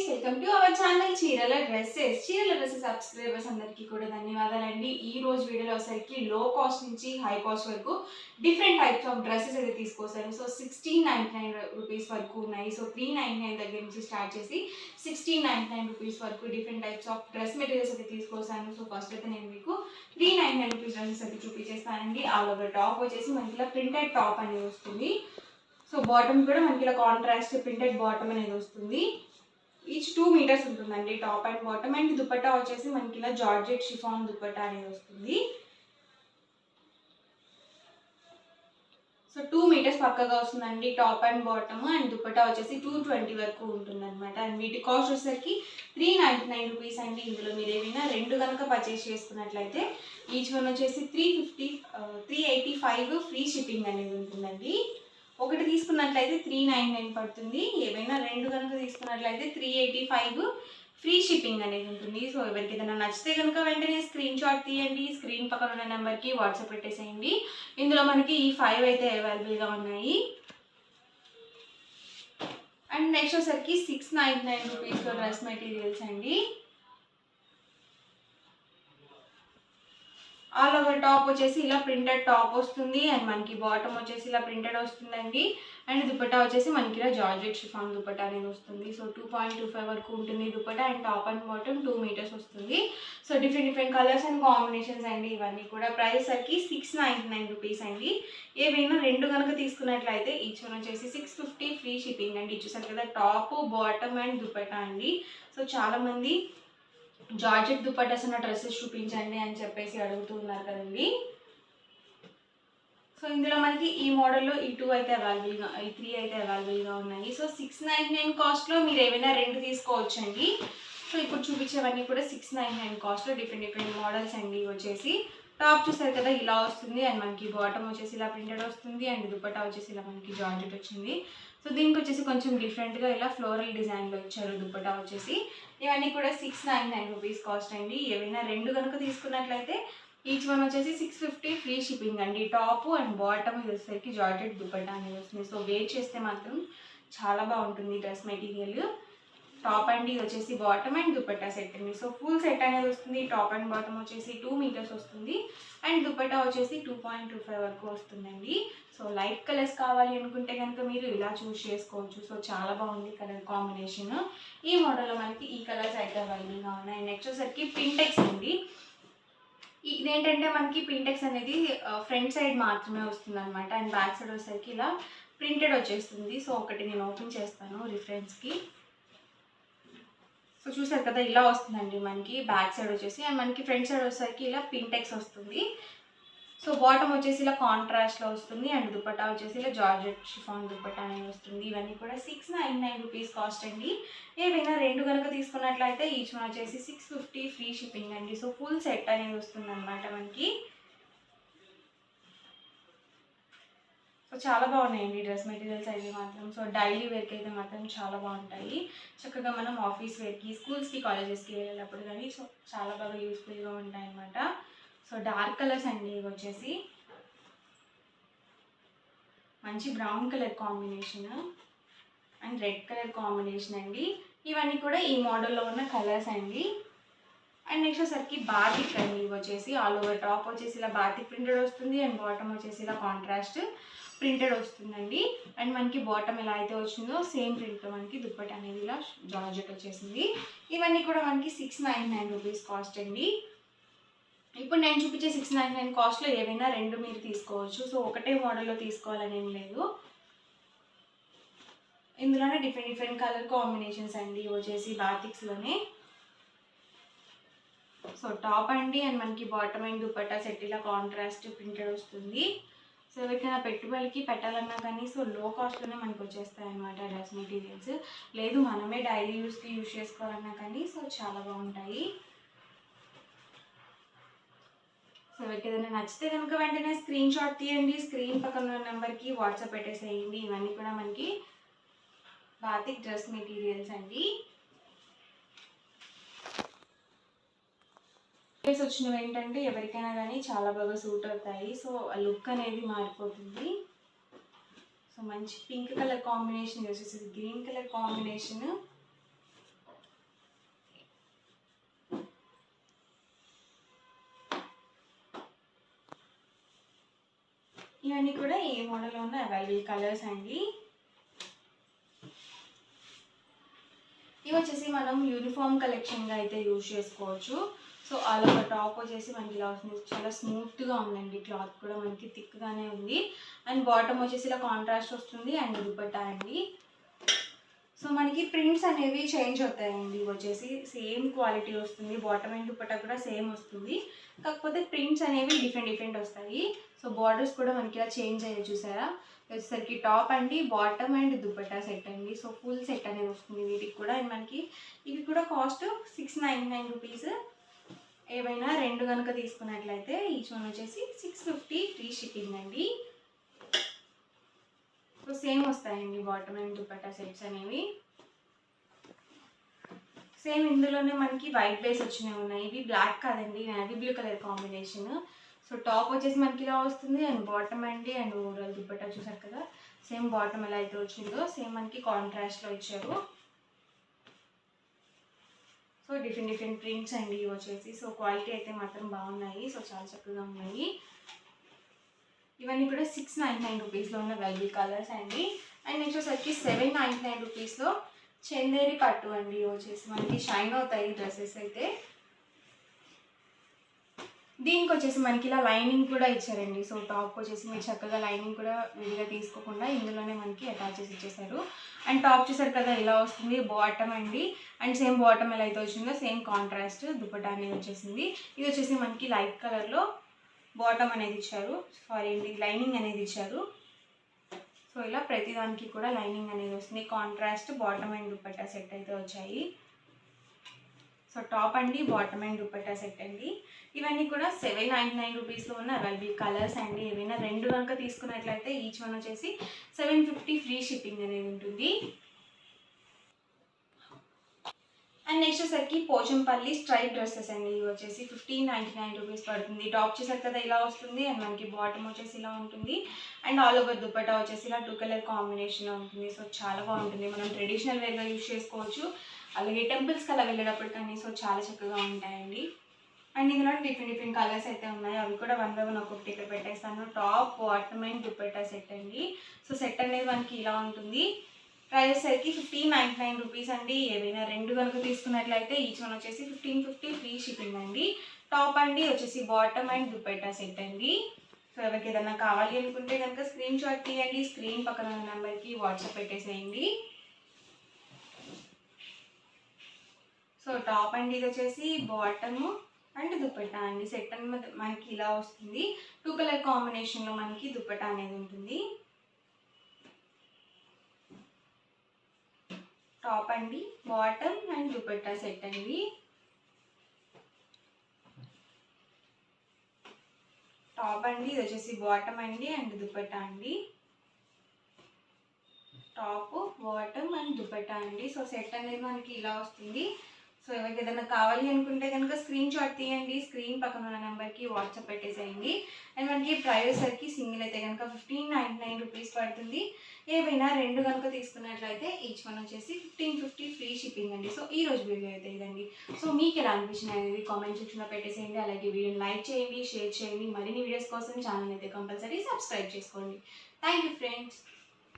Welcome to our channel చీరల dresses subscribers అందరికీ కూడా ధన్యవాదాలండి. ఈ రోజు వీడియోలో వచ్చేసరికి లో కాస్ట్ నుంచి హై కాస్ట్ వరకు డిఫరెంట్ టైప్స్ ఆఫ్ డ్రెస్సెస్ అయితే తీసుకొస్తాను. సో 1699 రూపీస్ వరకు ఉన్నాయి. సో 399 దగ్గర నుంచి స్టార్ట్ చేసి 1699 రూపీస్ వరకు different types of dress materials అయితే తీసుకొస్తాను. సో ఫస్ట్ అయితే నేను మీకు 399 రూపీస్ డ్రెస్సెస్ అయితే చూపించేస్తానండి. ఆల్ ఓవర్ టాప్ వచ్చేసి మనకి ఇలా ప్రింటెడ్ టాప్ అనేది వస్తుంది. సో బాటమ్ కూడా మనకి ఇలా కాంట్రాస్ట్ ప్రింటెడ్ బాటమ్ అనేది వస్తుంది. ఈచ్ 2 మీటర్స్ ఉంటుందండి top and bottom. And dupatta వచ్చేసి మనకి ఇలా జార్జెట్ షిఫాన్ దుపట్టా అనేది వస్తుంది. సో 2 మీటర్స్ పక్కగా వస్తుందండి top and bottom. And dupatta వచ్చేసి 220 వరకు ఉంటుంది అనమాట. అండ్ వీటి కాస్ట్ వచ్చేసరికి 399 రూపీస్ అండి. ఇందులో మీరు ఏమైనా రెండు కనుక పర్చేస్ చేసుకున్నట్లయితే ఈచ్ వన్ వచ్చేసి 385 ఫ్రీ షిప్పింగ్ అనేది ఉంటుందండి. ఒకటి తీసుకున్నట్లయితే 399 పడుతుంది. ఏవైనా రెండు కనుక తీసుకున్నట్లయితే 385 ఫ్రీ షిప్పింగ్ అనేది ఉంటుంది. సో ఎవరికి ఏదైనా నచ్చితే కనుక వెంటనే స్క్రీన్ షాట్ తీయండి. స్క్రీన్ పక్కన ఉన్న నెంబర్కి వాట్సాప్ పెట్టేసేయండి. ఇందులో మనకి ఈ 5 అయితే అవైలబుల్గా ఉన్నాయి. అండ్ నెక్స్ట్ వచ్చేసరికి 699 రూపీస్ డ్రెస్ మెటీరియల్స్ అండి. ఆల్ ఓవర్ టాప్ వచ్చేసి ఇలా ప్రింటెడ్ టాప్ వస్తుంది. అండ్ మనకి బాటమ్ వచ్చేసి ఇలా ప్రింటెడ్ వస్తుందండి. అండ్ దుపట్టా వచ్చేసి మనకి ఇలా జార్జెట్ షిఫాన్ దుపట్టా అనేది వస్తుంది. సో 2.25 వరకు ఉంటుంది dupatta. And top and bottom 2 meters వస్తుంది. So different colours and combinations అండి. ఇవన్నీ కూడా ప్రైస్ సరికి 699 రూపీస్ అండి. ఏవైనా రెండు కనుక తీసుకున్నట్లయితే ఈచ్ వన్ వచ్చేసి 650 ఫ్రీ షిప్పింగ్ అండి. చూసారు కదా టాప్ బాటమ్ అండ్ దుపట్టా అండి. సో చాలామంది జార్జెట్ దుపట్టాస్ ఉన్న డ్రెస్సెస్ చూపించండి అని చెప్పేసి అడుగుతూ ఉన్నారు కదండి. సో ఇందులో మనకి ఈ మోడల్లో ఈ 2 అయితే అవైలబుల్గా, ఈ 3 అయితే అవైలబుల్గా ఉన్నాయి. సో 699 కాస్ట్లో మీరు ఏమైనా రెండు తీసుకోవచ్చండి. సో ఇప్పుడు చూపించేవన్నీ కూడా 699 కాస్ట్లో డిఫరెంట్ మోడల్స్ అండి. వచ్చేసి టాప్ చూసారు కదా ఇలా వస్తుంది. అండ్ మనకి బాటమ్ వచ్చేసి ఇలా ప్రింటెడ్ వస్తుంది. అండ్ దుపట్టా వచ్చేసి ఇలా మనకి జార్జెట్ వచ్చింది. సో దీనికి వచ్చేసి కొంచెం డిఫరెంట్గా ఇలా ఫ్లోరల్ డిజైన్లో ఇచ్చారు దుపట్టా వచ్చేసి. ఇవన్నీ కూడా 699 రూపీస్ కాస్ట్ అండి. ఏవైనా రెండు కనుక తీసుకున్నట్లయితే ఈచ్ వన్ వచ్చేసి 650 ఫ్రీ షిప్పింగ్ అండి. టాప్ అండ్ బాటమ్ ఇది వచ్చేసరికి జార్జెట్ దుపట్టా అనేది వస్తుంది. సో వేర్ చేస్తే మాత్రం చాలా బాగుంటుంది డ్రెస్ మెటీరియల్. టాప్ అండ్ ఇది వచ్చేసి బాటమ్ అండ్ దుపట్టా సెట్ అండి. సో ఫుల్ సెట్ అనేది వస్తుంది. టాప్ అండ్ బాటమ్ వచ్చేసి 2 మీటర్స్ వస్తుంది. అండ్ దుపట్టా వచ్చేసి 2.25 వరకు వస్తుందండి. సో లైట్ కలర్స్ కావాలి అనుకుంటే కనుక మీరు ఇలా చూస్ చేసుకోవచ్చు. సో చాలా బాగుంది కలర్ కాంబినేషన్. ఈ మోడల్లో మనకి ఈ కలర్స్ అయితే అవైలబుల్గా ఉన్నాయి. నెక్స్ట్ వచ్చేసరికి పింటెక్స్ అండి. ఇదేంటంటే మనకి పింటెక్స్ అనేది ఫ్రంట్ సైడ్ మాత్రమే వస్తుంది అనమాట. అండ్ బ్యాక్ సైడ్ వచ్చేసరికి ఇలా ప్రింటెడ్ వచ్చేస్తుంది. సో ఒకటి నేను ఓపెన్ చేస్తాను రిఫరెన్స్కి. సో చూసారు కదా ఇలా వస్తుందండి మనకి బ్యాక్ సైడ్ వచ్చేసి. అండ్ మనకి ఫ్రంట్ సైడ్ వచ్చేసరికి ఇలా పింటెక్స్ వస్తుంది. సో బాటమ్ వచ్చేసి ఇలా కాంట్రాస్ట్లో వస్తుంది. అండ్ దుపట్టా వచ్చేసి ఇలా జార్జెట్ షిఫాన్ దుపట్టా అనేది వస్తుంది. ఇవన్నీ కూడా 699 రూపీస్ కాస్ట్ అండి. ఏవైనా రెండు కనుక తీసుకున్నట్లయితే ఈచ్ వన్ వచ్చేసి 650 ఫ్రీ షిప్పింగ్ అండి. సో ఫుల్ సెట్ అనేది వస్తుంది అనమాట మనకి. సో చాలా బాగున్నాయండి డ్రెస్ మెటీరియల్స్ అయితే మాత్రం. సో డైలీ వేర్కి అయితే మాత్రం చాలా బాగుంటాయి. చక్కగా మనం ఆఫీస్ వేర్కి, స్కూల్స్కి, కాలేజెస్కి వెళ్ళేటప్పుడు కానీ సో చాలా బాగా యూస్ఫుల్గా ఉంటాయి అన్నమాట. సో డార్క్ కలర్స్ అండి ఇవి వచ్చేసి మంచి brown colour combination and red colour combination అండి. ఇవన్నీ కూడా ఈ మోడల్లో ఉన్న కలర్స్ అండి. అండ్ నెక్స్ట్ వచ్చేసరికి బాతిక్ అండి. ఇవి వచ్చేసి ఆల్ ఓవర్ టాప్ వచ్చేసి ఇలా బాతిక్ ప్రింటెడ్ వస్తుంది. అండ్ బాటమ్ వచ్చేసి ఇలా కాంట్రాస్ట్ ప్రింటెడ్ వస్తుందండి. అండ్ మనకి బాటమ్ ఎలా అయితే వచ్చిందో సేమ్ ప్రింట్తో మనకి దుప్పటి అనేది ఇలా జార్జెట్ వచ్చేసింది. ఇవన్నీ కూడా మనకి 699 రూపీస్ కాస్ట్ అండి. ఇప్పుడు నేను చూపించే 699 కాస్ట్లో ఏవైనా రెండు మీరు తీసుకోవచ్చు. సో ఒకటే మోడల్లో తీసుకోవాలని ఏం లేదు. ఇందులోనే డిఫరెంట్ కలర్ కాంబినేషన్స్ అండి. ఇవి వచ్చేసి బాతిక్స్లోనే. సో టాప్ అండి. అండ్ మనకి బాటమ్ అండ్ దుపట్టా సెట్ ఇలా కాంట్రాస్ట్ ప్రింటెడ్ వస్తుంది. సో ఎవరికైనా పెట్టుబడికి పెట్టాలన్నా కానీ సో లో కాస్ట్లోనే మనకు వచ్చేస్తాయి అన్నమాట డ్రెస్ మెటీరియల్స్. లేదు మనమే డైలీ యూస్కి యూజ్ చేసుకోవాలన్నా కానీ సో చాలా బాగుంటాయి. సో ఎవరికి ఏదైనా నచ్చితే కనుక వెంటనే స్క్రీన్ షాట్ తీయండి. స్క్రీన్ పక్కన ఉన్న నెంబర్కి వాట్సాప్ పెట్టేసేయండి. ఇవన్నీ కూడా మనకి బాతిక్ డ్రెస్ మెటీరియల్స్ అండి. వచ్చినవి ఏంటంటే ఎవరికైనా కానీ చాలా బాగా సూట్ అవుతాయి. సో లుక్ అనేది మారిపోతుంది. సో మంచి పింక్ కలర్ కాంబినేషన్ వచ్చేసి గ్రీన్ కలర్ కాంబినేషన్ ఇవన్నీ కూడా ఏ మోడల్లో ఉన్న అవైలబుల్ కలర్స్ అండి. ఇవి వచ్చేసి మనం యూనిఫామ్ కలెక్షన్గా అయితే యూజ్ చేసుకోవచ్చు. సో అలా ఒక టాప్ వచ్చేసి మనకి ఇలా వస్తుంది, చాలా స్మూత్గా ఉందండి, క్లాత్ కూడా మనకి థిక్గానే ఉంది. అండ్ బాటమ్ వచ్చేసి ఇలా కాంట్రాస్ట్ వస్తుంది అండ్ దుపట్టా అండి. సో మనకి ప్రింట్స్ అనేవి చేంజ్ అవుతాయండి. ఇవి వచ్చేసి సేమ్ క్వాలిటీ వస్తుంది, బాటమ్ అండ్ దుపట్టా కూడా సేమ్ వస్తుంది, కాకపోతే ప్రింట్స్ అనేవి డిఫరెంట్ వస్తాయి. సో బార్డర్స్ కూడా మనకి ఇలా చేంజ్ అయ్యాయి చూసారా. వచ్చేసరికి టాప్ అండి, బాటమ్ అండ్ దుపట్టా సెట్ అండి. సో ఫుల్ సెట్ అనేది వస్తుంది వీటికి కూడా. అండ్ మనకి ఇవి కూడా కాస్ట్ 699 రూపీస్. ఏవైనా రెండు కనుక తీసుకున్నట్లయితే ఈచ్ వన్ వచ్చేసి 650 ఫ్రీ షిప్పింగ్ అండి. సో సేమ్ వస్తాయండి బాటమ్ అండ్ దుపట్టా సెట్స్ అనేవి. సేమ్ ఇందులోనే మనకి వైట్ బేస్ వచ్చినవి ఉన్నాయి. ఇవి బ్లాక్ కాదండి, navy blue colour combination. So top వచ్చేసి మనకి ఇలా వస్తుంది అండ్ బాటమ్ అండి అండ్ ఓవరాల్ దుపట్టా చూసారు కదా. సేమ్ బాటమ్ ఎలా అయితే వచ్చిందో సేమ్ మనకి కాంట్రాస్ట్లో ఇచ్చారు. సో డిఫరెంట్ ప్రింట్స్ అండి ఇవి వచ్చేసి. సో క్వాలిటీ అయితే మాత్రం బాగున్నాయి. సో చాలా చక్కగా ఉన్నాయి. ఇవన్నీ కూడా 699 రూపీస్లో ఉన్న అవైలబుల్ కలర్స్ అండి. అండ్ నెక్స్ట్ వచ్చేసరికి 799 రూపీస్లో చందేరి పట్టు అండి. వచ్చేసి మనకి షైన్ అవుతాయి డ్రెస్సెస్ అయితే. దీనికి వచ్చేసి మనకి ఇలా లైనింగ్ కూడా ఇచ్చారండి. సో టాప్ వచ్చేసి మీరు చక్కగా లైనింగ్ కూడా విడిగా తీసుకోకుండా ఇందులోనే మనకి అటాచ్ చేసి ఇచ్చేసారు. అండ్ టాప్ చూసారు కదా ఇలా వస్తుంది, బాటమ్ అండి. అండ్ సేమ్ బాటమ్ ఎలా అయితే వచ్చిందో సేమ్ కాంట్రాస్ట్ దుపట్టా అనేది వచ్చేసింది. ఇది వచ్చేసి మనకి లైట్ కలర్లో బాటమ్ అనేది ఇచ్చారు, సారీ అండి లైనింగ్ అనేది ఇచ్చారు. సో ఇలా ప్రతిదానికి కూడా లైనింగ్ అనేది వస్తుంది. Contrast bottom and dupatta set అయితే వచ్చాయి. సో టాప్ అండి, బాటమ్ అండ్ దుపట్టా సెట్ అండి. ఇవన్నీ కూడా 799 రూపీస్లో ఉన్న అవైలబుల్ కలర్స్ అండి. ఏవైనా రెండు కనుక తీసుకున్నట్లయితే ఈచ్ వన్ వచ్చేసి 750 ఫ్రీ షిప్పింగ్ అనేది ఉంటుంది. అండ్ నెక్స్ట్ వచ్చేసరికి పోచంపల్లి స్ట్రైప్ డ్రెస్సెస్ అండి. ఇవి వచ్చేసి 1599 రూపీస్ పడుతుంది. టాప్ చూసారు కదా ఇలా వస్తుంది అండ్ మనకి బాటమ్ వచ్చేసి ఇలా ఉంటుంది. అండ్ ఆల్ ఓవర్ దుపట్టా వచ్చేసి ఇలా 2 కలర్ కాంబినేషన్లో ఉంటుంది. సో చాలా బాగుంటుంది, మనం ట్రెడిషనల్ వేర్గా యూజ్ చేసుకోవచ్చు, అలాగే టెంపుల్స్కి అలా వెళ్ళేటప్పుడు కానీ. సో చాలా చక్కగా ఉంటాయండి. అండ్ ఇందులో డిఫరెంట్ కలర్స్ అయితే ఉన్నాయి, అవి కూడా 1 బై 1 ఒక్కొక్కటి ఇక్కడ పెట్టేస్తాను. Top, bottom and dupatta set అండి. సో సెట్ అనేది మనకి ఇలా ఉంటుంది. ప్రైస్ సరికి 1599 రూపీస్ అండి. ఏవైనా రెండు కనుక తీసుకున్నట్లయితే ఈచ్ వన్ వచ్చేసి 1550 ఫ్రీ షిప్పింగ్ అండి. టాప్ అండి వచ్చేసి బాటమ్ అండ్ దుపట్టా సెట్ అండి. సో ఎవరికి ఏదైనా కావాలి అనుకుంటే కనుక స్క్రీన్ షాట్ తీయండి, స్క్రీన్ పక్కన ఉన్న నెంబర్కి వాట్సాప్ పెట్టేసేయండి. సో టాప్ అండి ఇది వచ్చేసి బాటమ్ అండ్ దుపట్టా అండి. సెట్ అనేది మనకి ఇలా వస్తుంది, 2 కలర్ కాంబినేషన్లో మనకి దుపట్టా అనేది ఉంటుంది. టాప్ అండి, బాటమ్ అండ్ దుపట్టా సెట్ అండి. టాప్ అండి ఇది వచ్చేసి బాటమ్ అండి అండ్ దుపట్టా అండి. టాప్, బాటమ్ అండ్ దుపట్టా అండి. సో సెట్ అనేది మనకి ఇలా వస్తుంది. సో ఎవరికి ఏదైనా కావాలి అనుకుంటే కనుక స్క్రీన్ షాట్ తీయండి, స్క్రీన్ పక్కన ఉన్న నెంబర్కి వాట్సాప్ పెట్టేసేయండి. అండ్ మనకి ప్రైస్ సరికి సింగిల్ అయితే కనుక 1599 రూపీస్ పడుతుంది. ఏవైనా రెండు కనుక తీసుకున్నట్లయితే ఈచ్ వన్ వచ్చేసి 1550 ఫ్రీ షిప్పింగ్ అండి. సో ఈ రోజు వీడియో అయితే ఇదండి. సో మీకు ఎలా అనిపించింది అనేది కామెంట్ సెక్షన్లో పెట్టేసేయండి. అలాగే వీడియోని లైక్ చేయండి, షేర్ చేయండి. మరిన్ని వీడియోస్ కోసం ఛానల్ అయితే కంపల్సరీ సబ్స్క్రైబ్ చేసుకోండి. Thank you friends.